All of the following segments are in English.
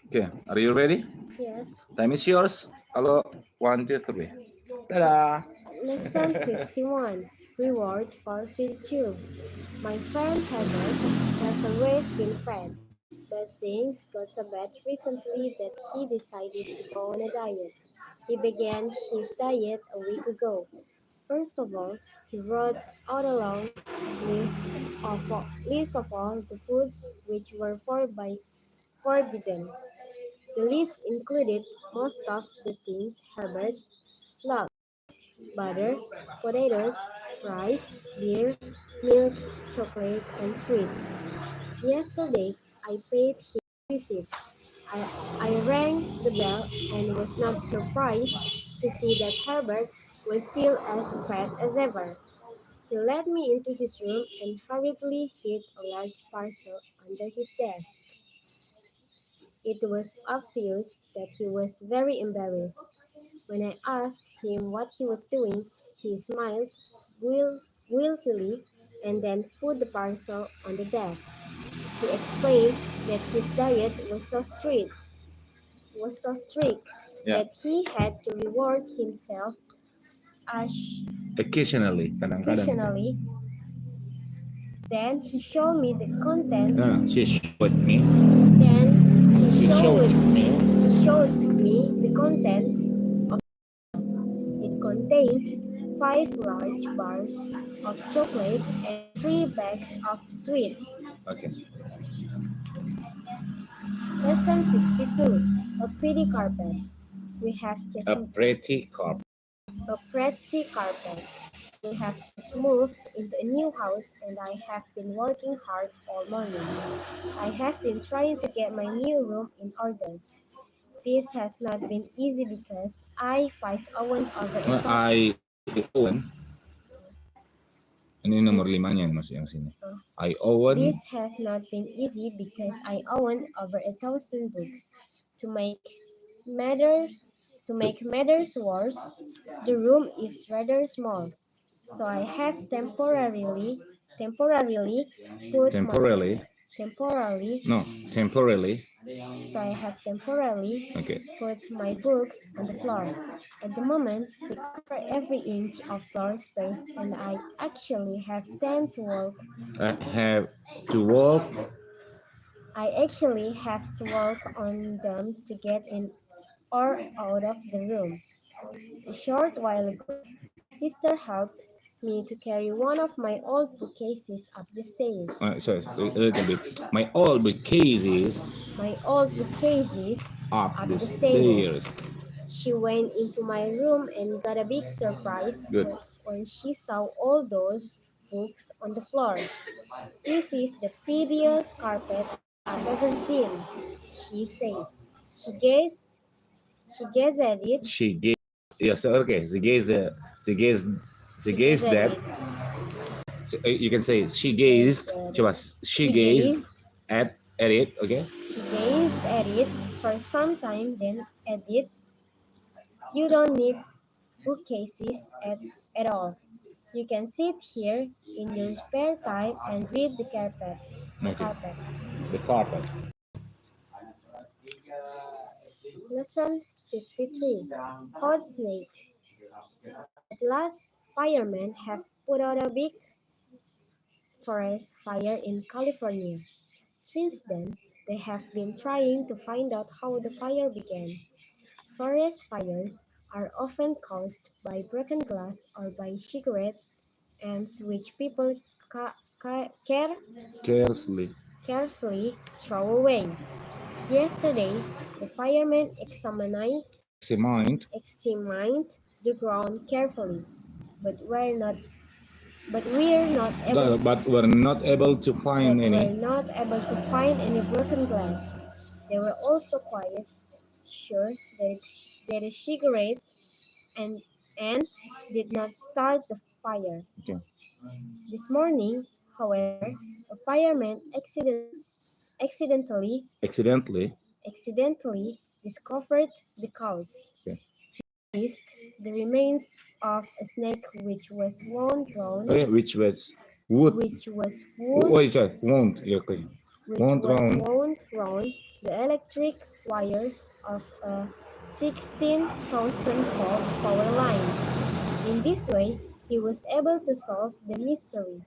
Okay, are you ready? Yes. Time is yours. Hello, 1, 2, 3. Ta-da! Lesson 51. Reward for Tube. My friend Herbert has always been fat, but things got so bad recently that he decided to go on a diet. He began his diet a week ago. First of all, he wrote out a long list of all the foods which were forbidden. The list included most of the things Herbert loved: butter, potatoes, rice, beer, milk, chocolate, and sweets. Yesterday, I paid him a visit. I rang the bell and was not surprised to see that Herbert was still as fat as ever. He led me into his room and hurriedly hid a large parcel under his desk. It was obvious that he was very embarrassed. When I asked him what he was doing, he smiled guiltily and then put the parcel on the desk. He explained that his diet was so strict Yeah, that he had to reward himself occasionally, kadang-kadang. occasionally. Then he showed me the contents. She showed me. Then She showed me. he showed me the contents. It contained 5 large bars of chocolate and 3 bags of sweets. Okay. Lesson 52. A pretty carpet. We have just A pretty carp. a pretty carpet. We have just moved into a new house and I have been working hard all morning. I have been trying to get my new room in order. This has not been easy because I 5-0 over a I own. Ini nomor 5-nya mas yang sini. I own. This has not been easy because I own over 1,000 books. To make matters worse, the room is rather small, so I have temporarily put Temporarily. temporarily No, temporarily. so I have temporarily Okay. put my books on the floor. At the moment, we cover every inch of floor space, and I actually have time to walk. I have to walk. I actually have to walk on them to get in or out of the room. A short while ago, my sister helped me to carry one of my old bookcases up the stairs. Sorry, a little bit. My old bookcases My old bookcases up up the the stairs. stairs. She went into my room and got a big surprise Good. when she saw all those books on the floor. This is the prettiest carpet I've ever seen, she said. She gazed she gazed at it. She gazed. Yes, okay. She gazed at that. it. You can say she gazed. Coba. She gazed at it. Okay. She gazed at it for some time, then added, "You don't need bookcases at all. You can sit here in your spare time and read the carpet." Okay. The carpet. Lesson 53. Hot Snake. At last, firemen have put out a big forest fire in California. Since then, they have been trying to find out how the fire began. Forest fires are often caused by broken glass or by cigarette ends which people Carelessly. carelessly throw away. Yesterday, the firemen Examined. examined the ground carefully, but we're not able But were not able to find any. broken glass. They were also quite sure that a cigarette and did not start the fire. Okay. This morning, however, a fireman Accidentally. accidentally discovered the cause. Okay. He the remains of a snake which was wound round. Okay, which was wood. Which was Oh, sorry, wound. Yeah, okay. which Wound was round. wound round the electric wires of a 16,000-volt power line. In this way, he was able to solve the mystery.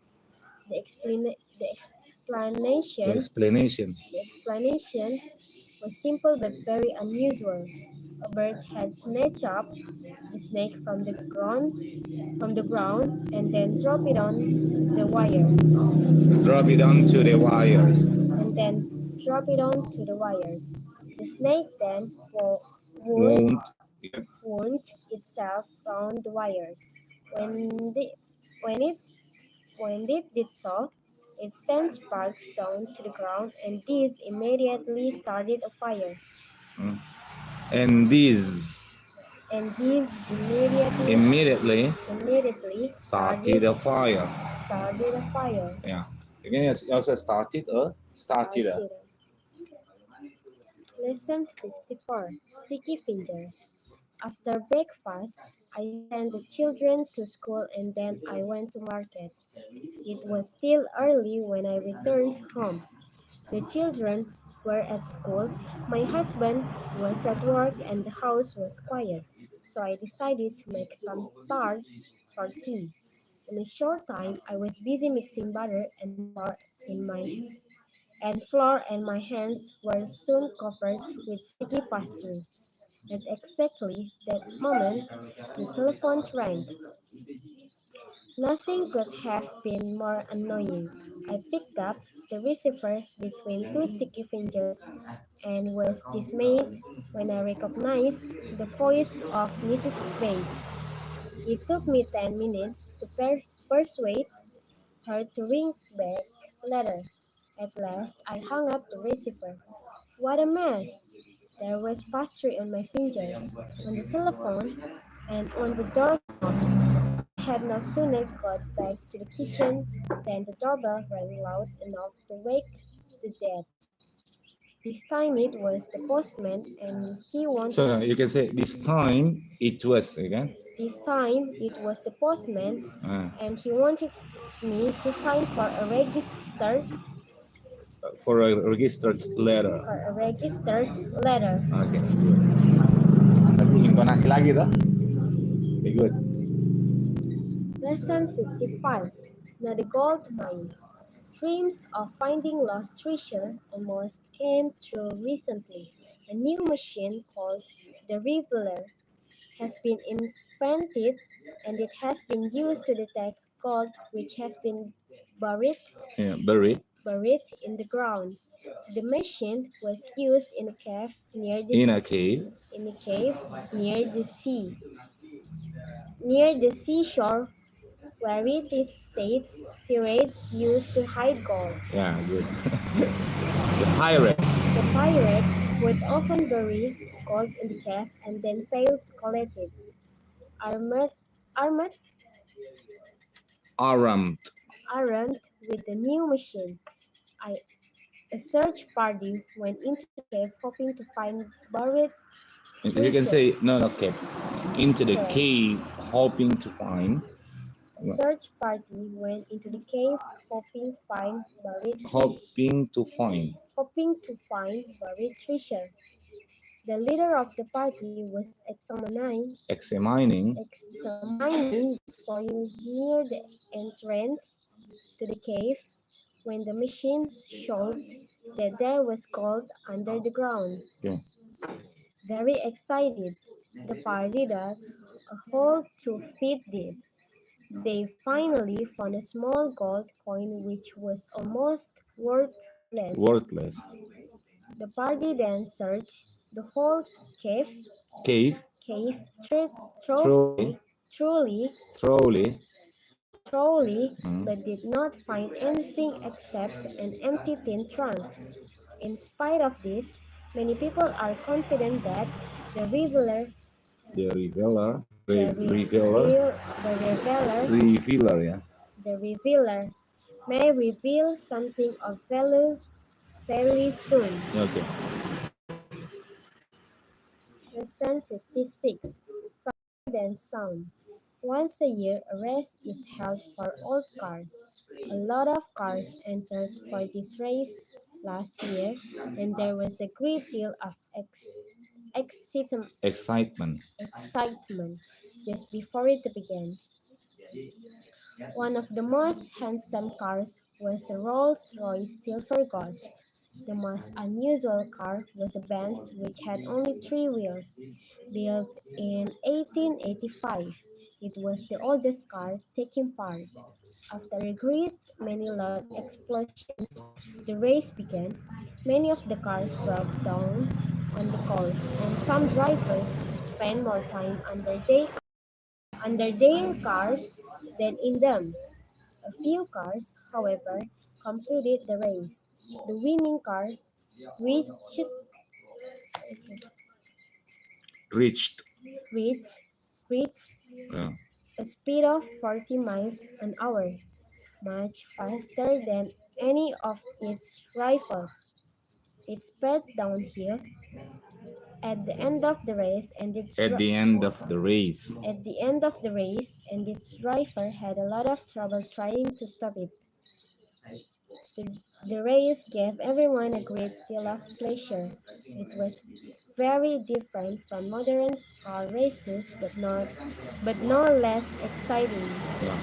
The, the The explanation explanation. the explanation was simple but very unusual. A bird had snatched up the snake from the ground and then dropped it on the wires. Drop it onto the wires. And then drop it onto the wires. The snake then Won't. Yep. wound itself round the wires. When, the, when, it, when it did so, it sent sparks down to the ground, and this immediately started a fire. Mm. And this And this immediately started a fire. started a fire. Yeah. Again, it also started a. Lesson 54, Sticky Fingers. After breakfast, I sent the children to school and then I went to market. It was still early when I returned home. The children were at school, my husband was at work, and the house was quiet. So I decided to make some tarts for tea. In a short time, I was busy mixing butter in my flour, and my hands were soon covered with sticky pastry. At exactly that moment, the telephone rang. Nothing could have been more annoying. I picked up the receiver between two sticky fingers and was dismayed when I recognized the voice of Mrs. Bates. It took me 10 minutes to persuade her to ring back later. At last, I hung up the receiver. What a mess! There was pastry on my fingers, on the telephone, and on the door knobs. I had no sooner got back to the kitchen than the doorbell rang loud enough to wake the dead. This time it was the postman, and he wanted. So you can say this time it was again. This time it was the postman, Uh, and he wanted me to sign for a registered letter. letter. Okay. Berarti intonasi lagi tuh. Okay, good. Lesson 55. Now the gold mine. Dreams of finding lost treasure almost came true recently. A new machine called the Revealer has been invented, and it has been used to detect gold which has been buried Yeah, buried buried in the ground. The machine was used in a cave in a cave. near the sea, near the seashore, where it is said pirates used to hide gold. Yeah, good. The pirates. The pirates would often bury gold in the cave and then fail to collect it. Armed, armed, Armed. armed with the new machine, I, a search party went into the cave hoping to find buried You can treasure. say no, cave. Into the Okay. cave, hoping to find. A search party went into the cave Hoping to find. hoping to find buried treasure. The leader of the party was Examining. examining the soil near the entrance to the cave when the machine showed that there was gold under the ground. Okay. Very excited, the party dug a hole 2 feet deep. They finally found a small gold coin which was almost worthless. Worthless. The party then searched the whole cave, Cave. cave thr- Thoroughly. truly, Thoroughly. thoroughly, Mm. but did not find anything except an empty tin trunk. In spite of this, many people are confident that the revealer, The revealer. the, Revealer. Revealer, yeah. the revealer may reveal something of value fairly soon. Okay. Lesson 56. Fire than sound. Once a year, a race is held for old cars. A lot of cars entered for this race last year, and there was a great deal of excitement Excitement. excitement just before it began. One of the most handsome cars was a Rolls-Royce Silver Ghost. The most unusual car was a Benz which had only three wheels. Built in 1885, it was the oldest car taking part. After a great many loud explosions, the race began. Many of the cars broke down on the course, and some drivers spent more time under their cars than in them. A few cars, however, completed the race. The winning car reached Reached. reached reached Yeah. a speed of 40 miles an hour, much faster than any of its rivals. It sped downhill at the end of the race, At the end of the race. and its driver had a lot of trouble trying to stop it. The race gave everyone a great deal of pleasure. It was very different from modern car races, but no less exciting. Yeah.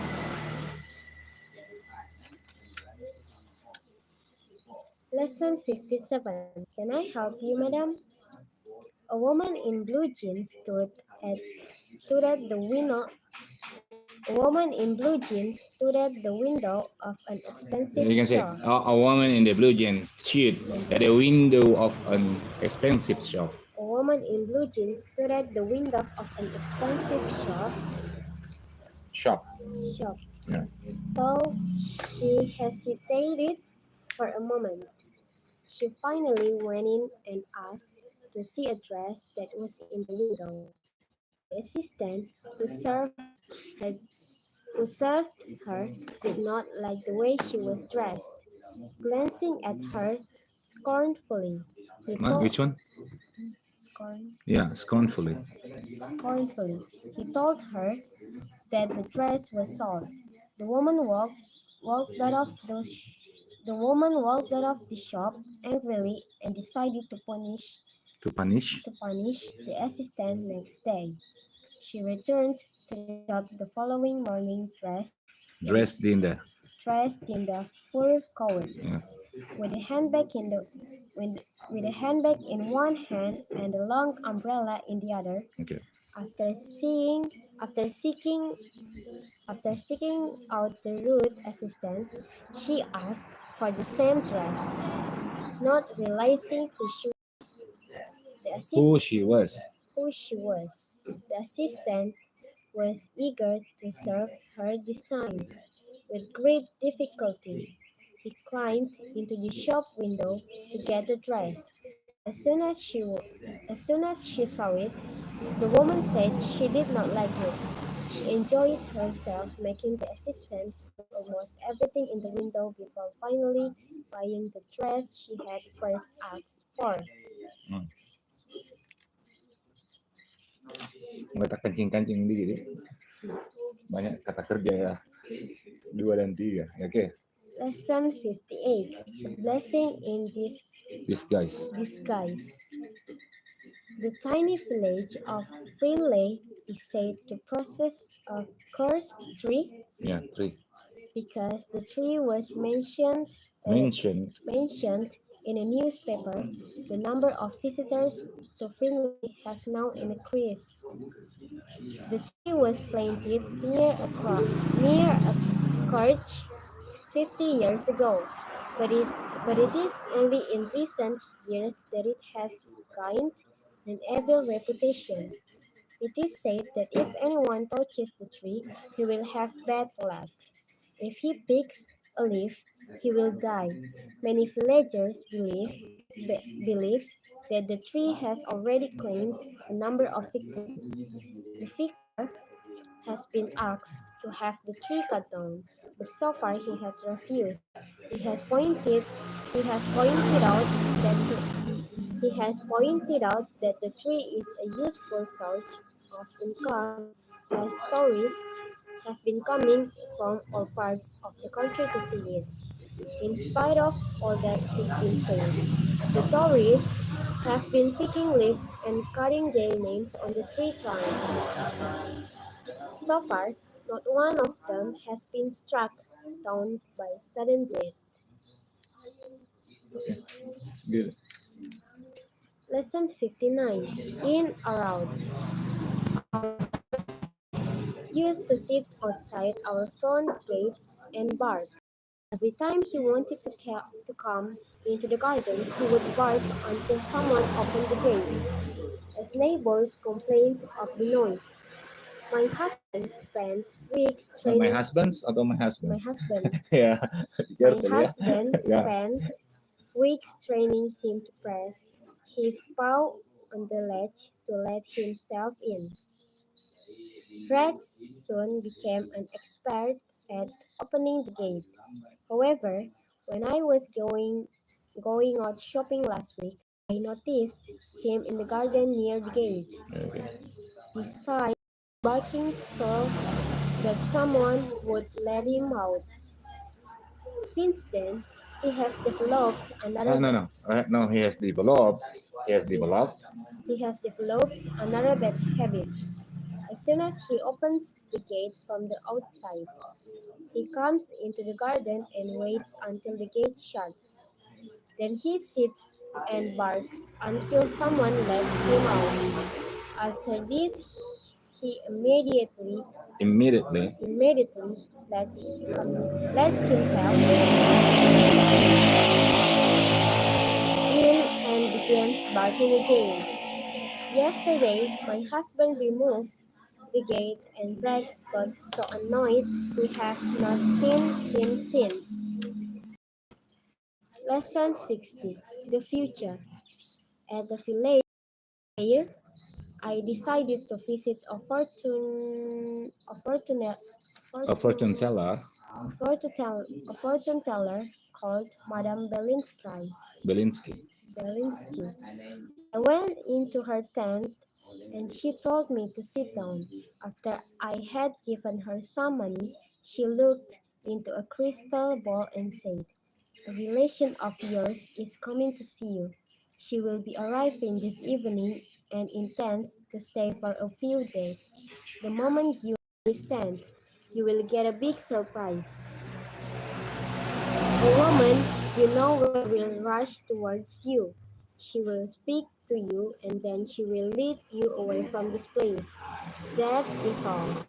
Lesson 57. Can I help you, madam? A woman in blue jeans at stood at the window. A woman in blue jeans stood at the window of an expensive You can say shop. a woman in the blue jeans stood at the window of an expensive shop. A woman in blue jeans stood at the window of an expensive Shop. shop. Yeah. So she hesitated for a moment. She finally went in and asked to see a dress that was in the window. The assistant her, who served her did not like the way she was dressed. Glancing at her scornfully, he told Which one? scorn, Yeah, scornfully. scornfully, he told her that the dress was sold. The woman walked out of the woman walked out of the shop angrily and decided To punish. to punish the assistant next day. She returned to the shop the following morning Dressed in the. dressed in the fur coat, Yeah. with a handbag in the with, with a handbag in one hand and a long umbrella in the other. Okay. After seeing after seeking After seeking out the rude assistant, she asked for the same dress, not realizing the Who assist- she was. who she was. The assistant was eager to serve her this time. With great difficulty, he climbed into the shop window to get the dress. As soon as as soon as she saw it, the woman said she did not like it. She enjoyed herself making the assistant put almost everything in the window before finally buying the dress she had first asked for. Hmm. Nggak kencing-kencing dikit ya. Banyak kata kerja ya. 2 dan 3. Oke. Lesson 58. A blessing in Disguise. disguise. The tiny village of Finlay is said to possess a cursed tree Yeah, 3. because the tree was Mentioned. mentioned in a newspaper. The number of visitors to Finlay has now increased. The tree was planted near a church 50 years ago, but it is only in recent years that it has gained an evil reputation. It is said that if anyone touches the tree, he will have bad luck. If he picks a leaf, he will die. Many villagers believe that the tree has already claimed a number of victims. The vicar has been asked to have the tree cut down, but so far he has refused. He has pointed he has pointed out that the tree is a useful source of income as tourists have been coming from all parts of the country to see it. in spite of all that he's been saying. The tourists have been picking leaves and cutting their names on the tree trunk. So far, not one of them has been struck down by sudden death. Good. Lesson 59. In around. Our used to sit outside our front gate and bark. Every time he wanted to come into the garden, he would bark until someone opened the gate. As neighbors complained of the noise, my husband spent weeks My training. husband's atau my My husband? husband. Ya, My careful ya. husband Ya. spent weeks training him to press his paw on the latch to let himself in. Rex soon became an expert at opening the gate. However, when I was going out shopping last week, I noticed him in the garden near the gate. Okay. This time, barking so that someone would let him out. Since then, he has developed another No. He has developed. He has developed. he has developed another bad habit. As soon as he opens the gate from the outside, he comes into the garden and waits until the gate shuts. Then he sits and barks until someone lets him out. After this, he Immediately. immediately lets himself in and begins barking again. Yesterday, my husband removed the gate and Rex got so annoyed we have not seen him since. Lesson 60. The future. At the village fair, I decided to visit A fortune teller. a fortune teller called Madame Belinsky. Belinsky. I went into her tent and she told me to sit down. After I had given her some money, she looked into a crystal ball and said, "A relation of yours is coming to see you. She will be arriving this evening and intends to stay for a few days. The moment you stand, you will get a big surprise. A woman you know will rush towards you. She will speak to you and then she will lead you away from this place. That is all."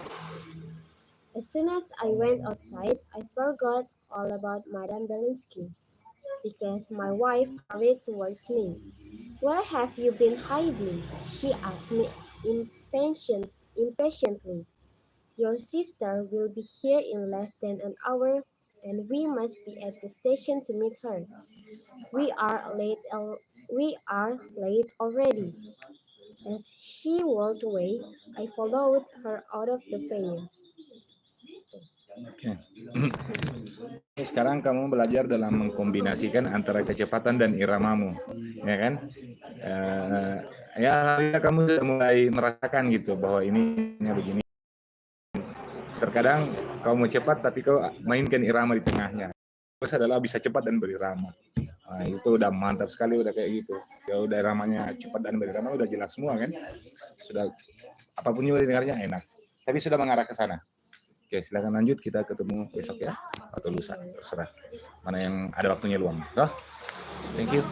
As soon as I went outside, I forgot all about Madame Belinsky because my wife hurried towards me. "Where have you been hiding?" she asked me impatiently. "Your sister will be here in less than an hour and we must be at the station to meet her. We are late already." As she walked away, I followed her out of the fair. Oke. Sekarang kamu belajar dalam mengkombinasikan antara kecepatan dan iramamu, ya kan? Ya, alhamdulillah kamu sudah mulai merasakan gitu bahwa ini begini. Terkadang kau mau cepat tapi kau mainkan irama di tengahnya. Terus adalah bisa cepat dan berirama. Nah, itu udah mantap sekali udah kayak gitu. Ya udah iramanya cepat dan berirama udah jelas semua kan? Sudah apapun juga didengarnya enak. Tapi sudah mengarah ke sana. Oke, silakan lanjut. Kita ketemu besok ya, atau lusa, terserah. Mana yang ada waktunya luang. Thank you.